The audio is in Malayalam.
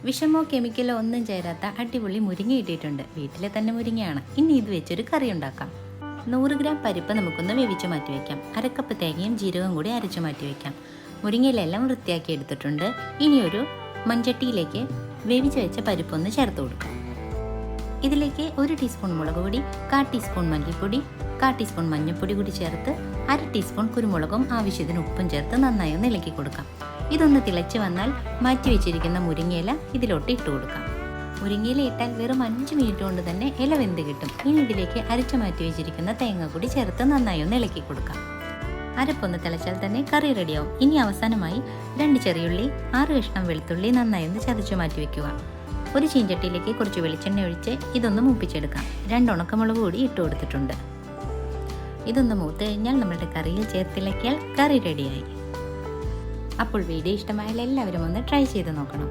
വിഷമോ കെമിക്കലോ ഒന്നും ചേരാത്ത അടിപൊളി മുരിങ്ങ ഇട്ടിട്ടുണ്ട്. വീട്ടിലെ തന്നെ മുരിങ്ങയാണ്. ഇനി ഇത് വെച്ചൊരു കറി ഉണ്ടാക്കാം. 100 ഗ്രാം പരിപ്പ് നമുക്കൊന്ന് വേവിച്ച് മാറ്റി വയ്ക്കാം. അരക്കപ്പ് തേങ്ങയും ജീരകവും കൂടി അരച്ച് മാറ്റി വയ്ക്കാം. മുരിങ്ങയിലെല്ലാം വൃത്തിയാക്കി എടുത്തിട്ടുണ്ട്. ഇനിയൊരു മൺചട്ടിയിലേക്ക് വേവിച്ച് വെച്ച പരിപ്പൊന്ന് ചേർത്ത് കൊടുക്കാം. ഇതിലേക്ക് 1 ടീസ്പൂൺ മുളക് പൊടി, 1/4 ടീസ്പൂൺ മല്ലിപ്പൊടി, 1/4 ടീസ്പൂൺ മഞ്ഞൾപ്പൊടി കൂടി ചേർത്ത് 1/2 ടീസ്പൂൺ കുരുമുളകും ആവശ്യത്തിന് ഉപ്പും ചേർത്ത് നന്നായി ഒന്ന് ഇളക്കി കൊടുക്കാം. ഇതൊന്ന് തിളച്ച് വന്നാൽ മാറ്റി വെച്ചിരിക്കുന്ന മുരിങ്ങയില ഇതിലോട്ട് ഇട്ട് കൊടുക്കാം. മുരിങ്ങയില ഇട്ടാൽ വെറും 5 മിനിറ്റ് കൊണ്ട് തന്നെ ഇല വെന്ത് കിട്ടും. ഇനി ഇതിലേക്ക് അരച്ച് മാറ്റി വെച്ചിരിക്കുന്ന തേങ്ങ കൂടി ചേർത്ത് നന്നായി ഒന്ന് ഇളക്കി കൊടുക്കാം. അരപ്പൊന്ന് തിളച്ചാൽ തന്നെ കറി റെഡിയാവും. ഇനി അവസാനമായി 2 ചെറിയുള്ളി, 6 കഷ്ണം വെളുത്തുള്ളി നന്നായി ഒന്ന് ചതച്ച് മാറ്റി വെക്കുക. ഒരു ചീഞ്ചട്ടിയിലേക്ക് കുറച്ച് വെളിച്ചെണ്ണ ഒഴിച്ച് ഇതൊന്ന് മൂപ്പിച്ചെടുക്കാം. 2 ഉണക്കമുളക് കൂടി ഇട്ട് കൊടുത്തിട്ടുണ്ട്. ഇതൊന്ന് മൂത്ത് കഴിഞ്ഞാൽ നമ്മുടെ കറിയിൽ ചേർത്തിളക്കിയാൽ കറി റെഡിയായി. അപ്പോൾ വീഡിയോ ഇഷ്ടമായാൽ എല്ലാവരും ഒന്ന് ട്രൈ ചെയ്ത് നോക്കണം.